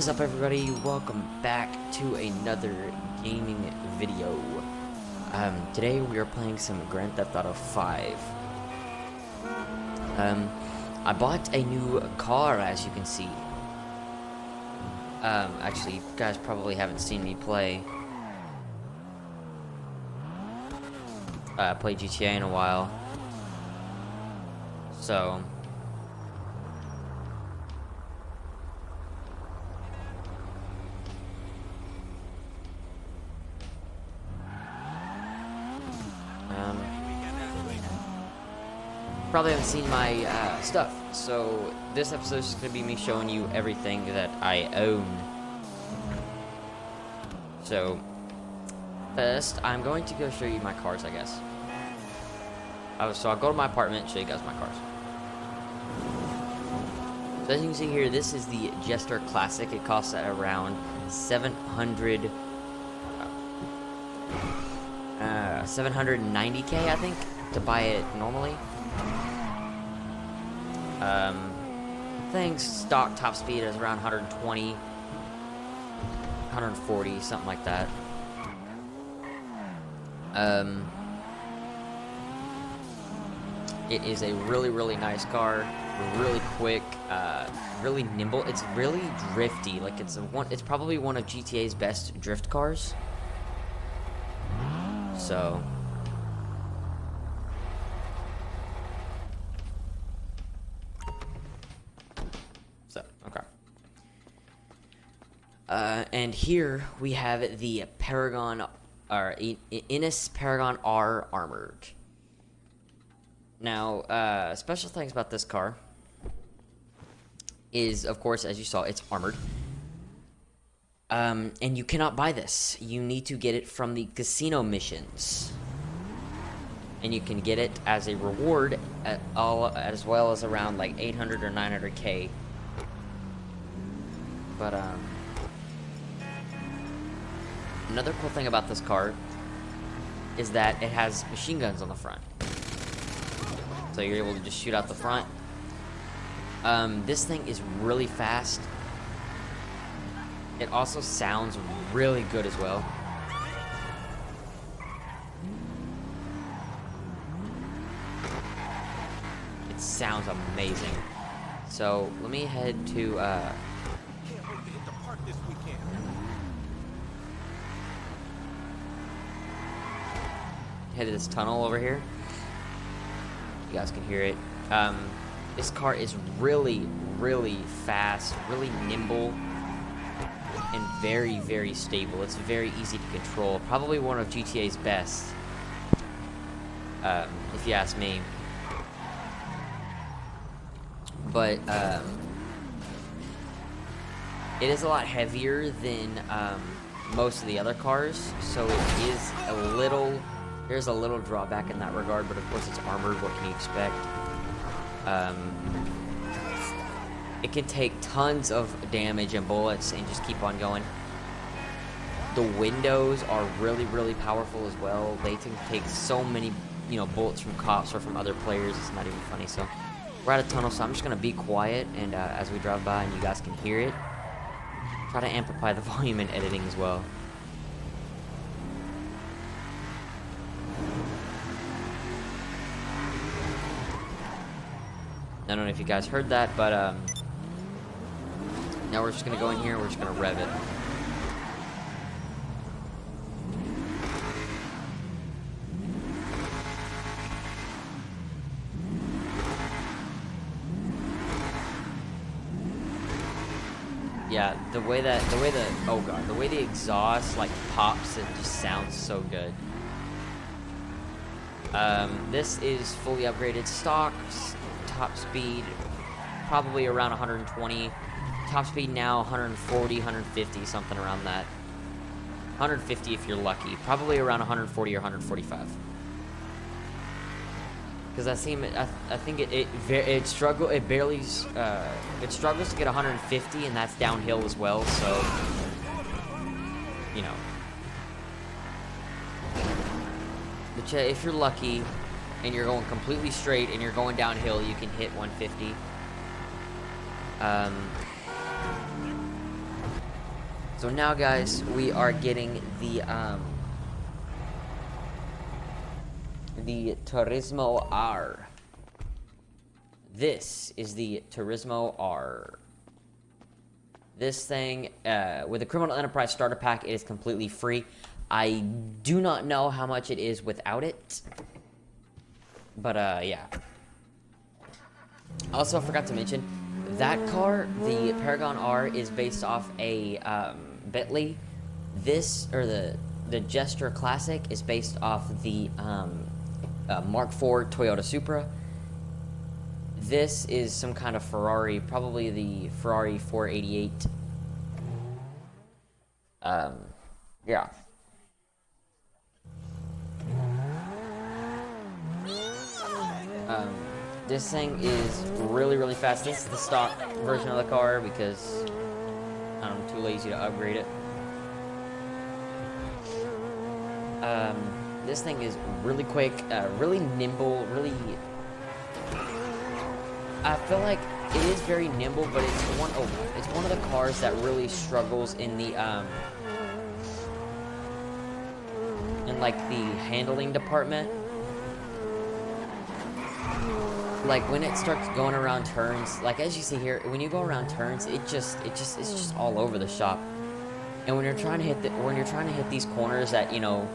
is up, everybody? Welcome back to another gaming video. Today we are playing some Grand Theft Auto 5. I bought a new car, as you can see. Actually, you guys probably haven't seen me play GTA in a while. So probably haven't seen my stuff, so this episode is just going to be me showing you everything that I own. So first, I'm going to go show you my cars, I guess. So I'll go to my apartment and show you guys my cars. So as you can see here, this is the Jester Classic. It costs at around 790k, I think, to buy it normally. Things stock top speed is around 120, 140, something like that. It is a really nice car, really quick, really nimble. It's really drifty. Like it's probably one of GTA's best drift cars. So okay. And here we have the Paragon, or Innis Paragon R Armored. Now, special things about this car is, of course, as you saw, it's armored. And you cannot buy this. You need to get it from the casino missions. And you can get it as a reward, as well as around like 800 or 900k. But, another cool thing about this car is that it has machine guns on the front. So you're able to just shoot out the front. This thing is really fast. It also sounds really good as well. It sounds amazing. So let me head to head to this tunnel over here. You guys can hear it. This car is really fast, really nimble, and very stable. It's very easy to control. Probably one of GTA's best, if you ask me. But it is a lot heavier than most of the other cars, so it is a little. There's a little drawback in that regard, but of course it's armored. What can you expect? It can take tons of damage and bullets and just keep on going. The windows are really powerful as well. They can take so many, bullets from cops or from other players. It's not even funny. So we're at a tunnel, so I'm just gonna be quiet, and as we drive by and you guys can hear it, try to amplify the volume in editing as well. I don't know if you guys heard that, but now we're just gonna go in here and we're just gonna rev it. Yeah, the way the exhaust like pops, it just sounds so good. This is fully upgraded stock. Top speed probably around 120. Top speed now 140, 150, something around that. 150 if you're lucky. Probably around 140 or 145. Because I think it struggles to get 150, and that's downhill as well. So but if you're lucky and you're going completely straight and you're going downhill, you can hit 150. So now, guys, we are getting the Turismo R. This is the Turismo R. This thing, with the Criminal Enterprise Starter Pack, it is completely free. I do not know how much it is without it. But, yeah. Also, I forgot to mention, that car, the Paragon R, is based off a, Bentley. This, or the Jester Classic, is based off the, Mark IV Toyota Supra. This is some kind of Ferrari, probably the Ferrari 488. Yeah. This thing is really, really fast. This is the stock version of the car because I'm too lazy to upgrade it. This thing is really quick, really nimble, really... I feel like it is very nimble, but it's one of the cars that really struggles in the like the handling department. Like when it starts going around turns, like as you see here, when you go around turns, it's just all over the shop. And when you're trying to hit these corners at, you know,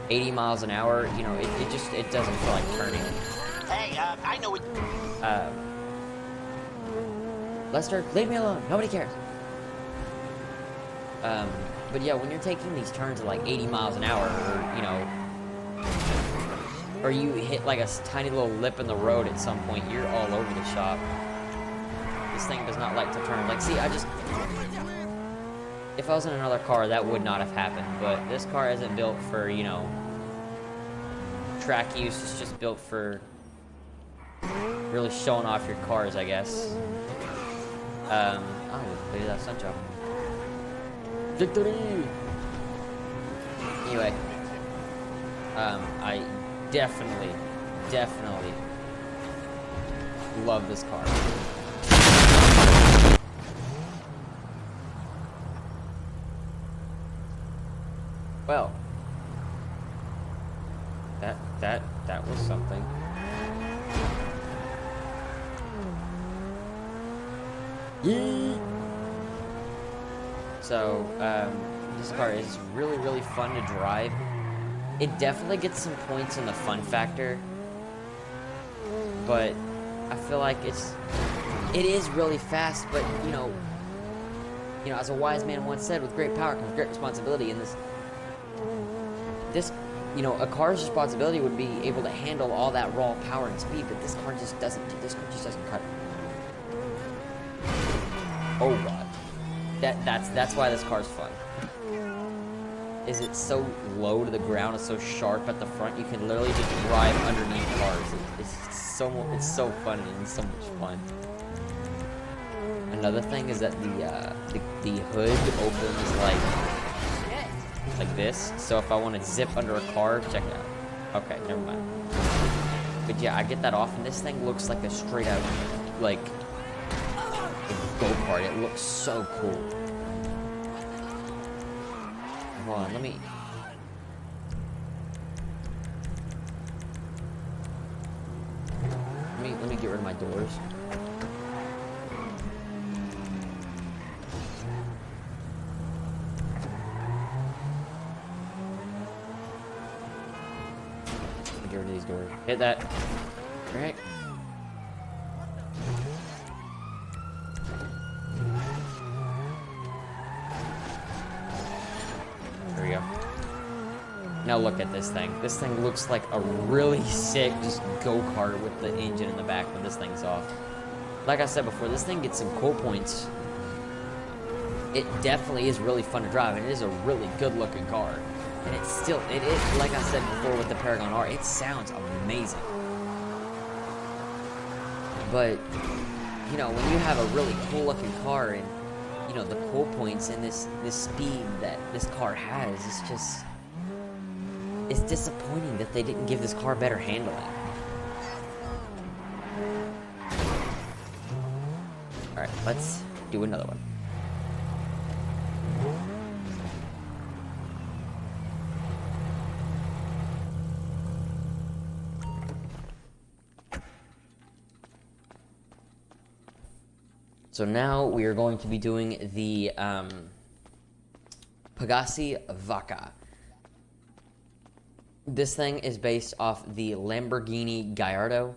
80 miles an hour, you know, it doesn't feel like turning. Hey, I know it. Lester, leave me alone. Nobody cares. But yeah, when you're taking these turns at like 80 miles an hour, or, you know, or you hit like a tiny little lip in the road at some point, you're all over the shop. This thing does not like to turn. Like, see, if I was in another car, that would not have happened. But this car isn't built for, you know, track use. It's just built for really showing off your cars, I guess. Oh, look at that sun job. Victory! Anyway, I definitely love this car. Well, that was something. Yee! So, this car is really, really fun to drive. It definitely gets some points in the fun factor, but I feel like it is really fast, but you know, as a wise man once said, with great power comes great responsibility, and this, you know, a car's responsibility would be able to handle all that raw power and speed, but this car just doesn't cut it. Oh god. That's why this car's fun. Is it so low to the ground, it's so sharp at the front, you can literally just drive underneath cars. It's so fun and it's so much fun. Another thing is that the hood opens like this. So if I want to zip under a car, check it out. Okay, never mind. But yeah, I get that off, and this thing looks like a straight out like go-kart. It looks so cool. Hold on, let me get rid of my doors. Get rid of these doors. Hit that. All right. There we go. Now look at this thing. This thing looks like a really sick just go-kart with the engine in the back when this thing's off. Like I said before, this thing gets some cool points. It definitely is really fun to drive, and it is a really good-looking car. And it is, like I said before with the Paragon R, it sounds amazing. But, you know, when you have a really cool-looking car and, you know, the cool points and this speed that this car has, it's disappointing that they didn't give this car better handling. Alright, let's do another one. So now we are going to be doing the Pegassi Vaca. This thing is based off the Lamborghini Gallardo.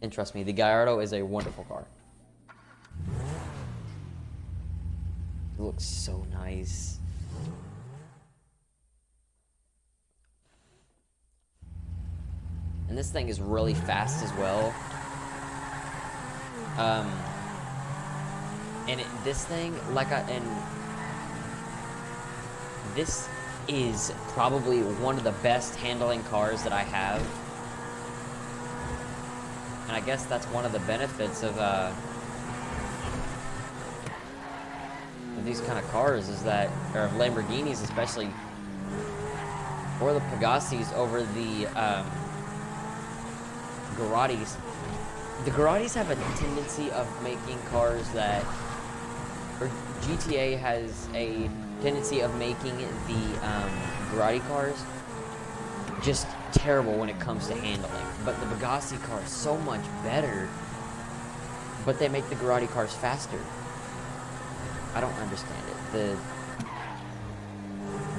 And trust me, the Gallardo is a wonderful car. It looks so nice. And this thing is really fast as well. This thing, this is probably one of the best handling cars that I have. And I guess that's one of the benefits of these kind of cars is that, or Lamborghinis especially, or the Pegassis over the Garattis. The Garattis have a tendency of making cars that, or GTA has a tendency of making the Garatti cars just terrible when it comes to handling. But the Pegassi car is so much better, but they make the Garatti cars faster. I don't understand it. The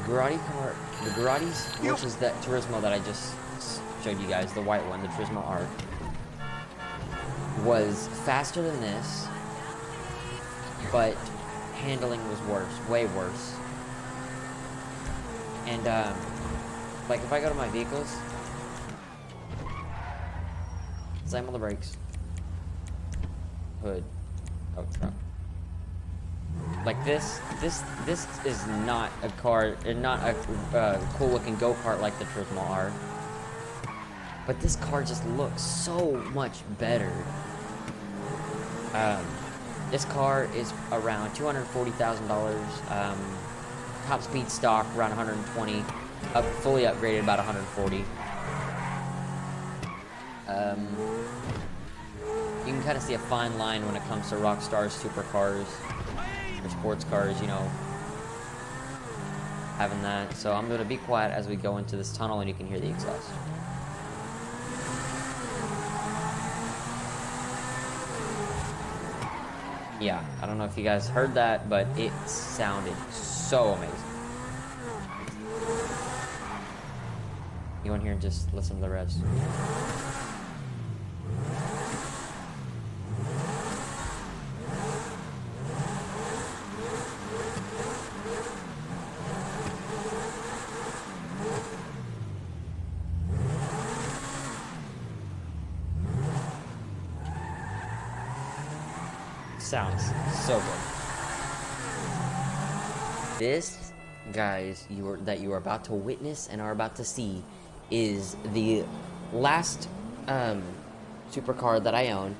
Garatti car, the Garattis, which is that Turismo that I just showed you guys, the white one, the Turismo R, was faster than this, but handling was worse, way worse. And like if I go to my vehicles, slam on the brakes, hood, oh trunk. Like this is not a car, not a cool looking go-kart like the Turismo R. But this car just looks so much better. This car is around $240,000. Top speed stock around 120. Fully upgraded about 140. You can kind of see a fine line when it comes to Rockstar's supercars or sports cars, you know, having that. So I'm going to be quiet as we go into this tunnel and you can hear the exhaust. Yeah, I don't know if you guys heard that, but it sounded so amazing. You want to hear and just listen to the rest. Sounds so good. This, guys, that you are about to witness and are about to see is the last supercar that I own,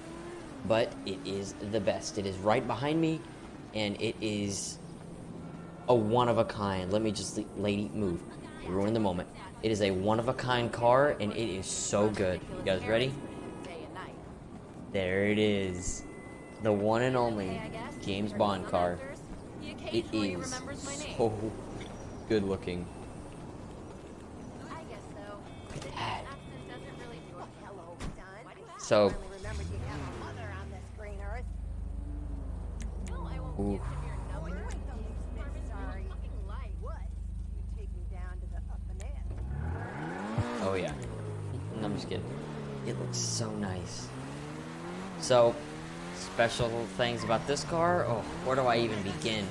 but it is the best. It is right behind me, and it is a one-of-a-kind. Let me just, lady, move. Ruin the moment. It is a one-of-a-kind car, and it is so good. You guys ready? There it is. The one and only James Bond car. It is so good looking. Look at that. So, ooh. Oh yeah. No, I'm just kidding. It looks so nice. So, special things about this car. Oh, where do I even begin?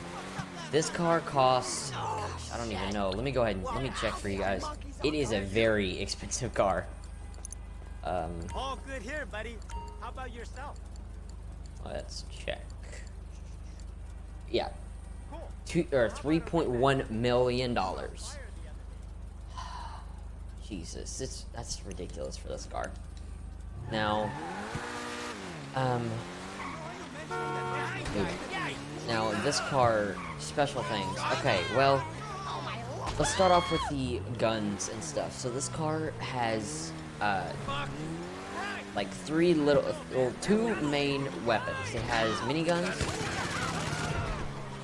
This car costs, gosh, I don't even know. Let me go ahead and let me check for you guys. It is a very expensive car. All good here, buddy. How about yourself? Let's check. Yeah, $3.1 million. Jesus, that's ridiculous for this car. Now, now this car, special things. Okay, well, let's start off with the guns and stuff. So this car has like two main weapons. It has miniguns,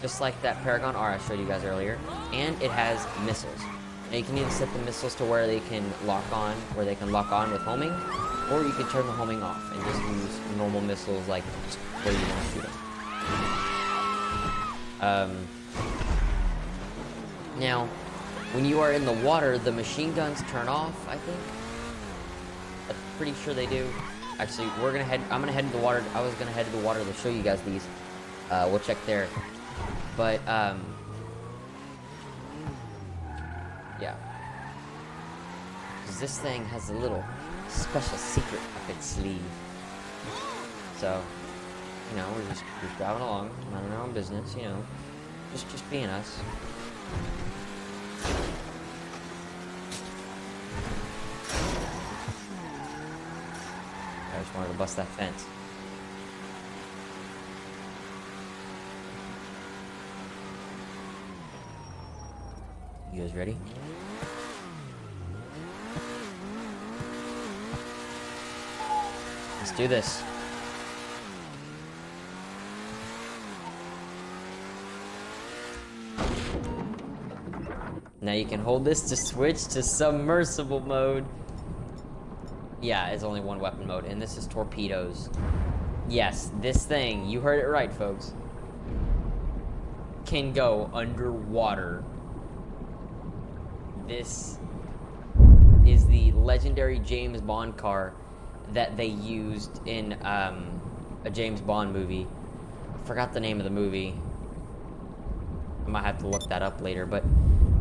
just like that Paragon R I showed you guys earlier, and it has missiles. Now you can either set the missiles to where they can lock on with homing, Or you can turn the homing off and just use normal missiles like just where you want to shoot them. Now, when you are in the water, the machine guns turn off, I think. I'm pretty sure they do. Actually, I'm gonna head to the water. I was gonna head to the water to show you guys these. We'll check there. But, yeah. Because this thing has a little special secret up its sleeve. So, you know, we're just driving along, minding our own business, you know. Just being us. I just wanted to bust that fence. You guys ready? Let's do this. Now you can hold this to switch to submersible mode. Yeah, it's only one weapon mode, and this is torpedoes. Yes, this thing, you heard it right, folks, can go underwater. This is the legendary James Bond car that they used in a James Bond movie. I forgot the name of the movie. I might have to look that up later, but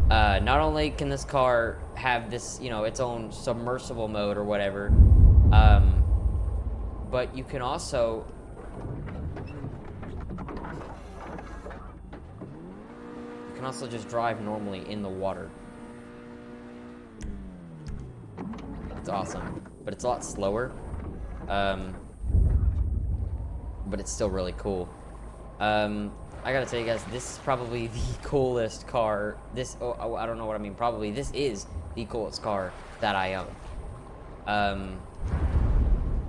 not only can this car have this, you know, its own submersible mode or whatever, but you can also just drive normally in the water. It's awesome, but it's a lot slower, but it's still really cool. I gotta tell you guys, this is probably the coolest car. I don't know what I mean. Probably this is the coolest car that I own.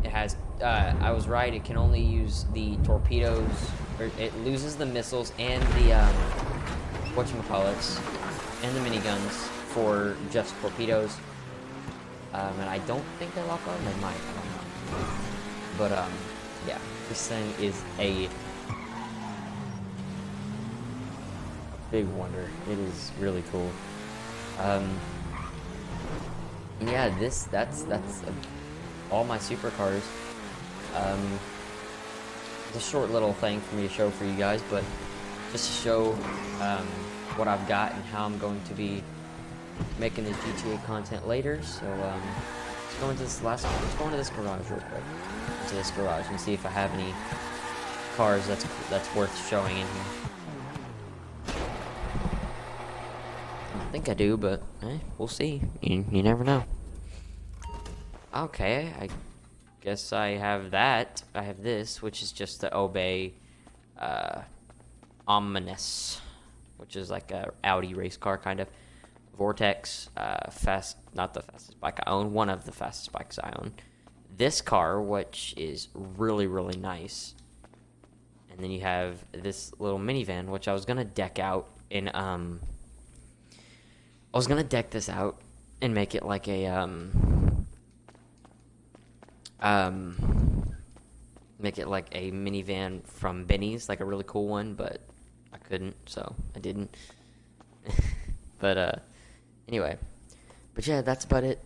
It has, I was right, it can only use the torpedoes, or it loses the missiles and the, whatchamacallits, and the miniguns for just torpedoes. And I don't think they lock on, they might, I don't know. But, yeah, this thing is a big wonder. It is really cool. Yeah, that's all my supercars. It's a short little thing for me to show for you guys, but just to show what I've got and how I'm going to be making this GTA content later. So let's go into this garage real quick. Into this garage and see if I have any cars that's worth showing in here. I think I do, but we'll see. You never know. Okay, I guess I have that. I have this, which is just the Obey Omnibus, which is like a Audi race car kind of. Vortex, not the fastest bike I own, one of the fastest bikes I own. This car, which is really, really nice. And then you have this little minivan, which I was gonna deck out in I was gonna deck this out and make it like a make it like a minivan from Benny's, like a really cool one, but I couldn't, so I didn't. But anyway, but yeah, that's about it.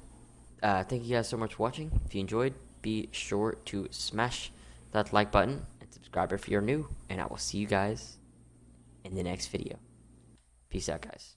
Thank you guys so much for watching. If you enjoyed, be sure to smash that like button and subscribe if you're new, and I will see you guys in the next video. Peace out, guys.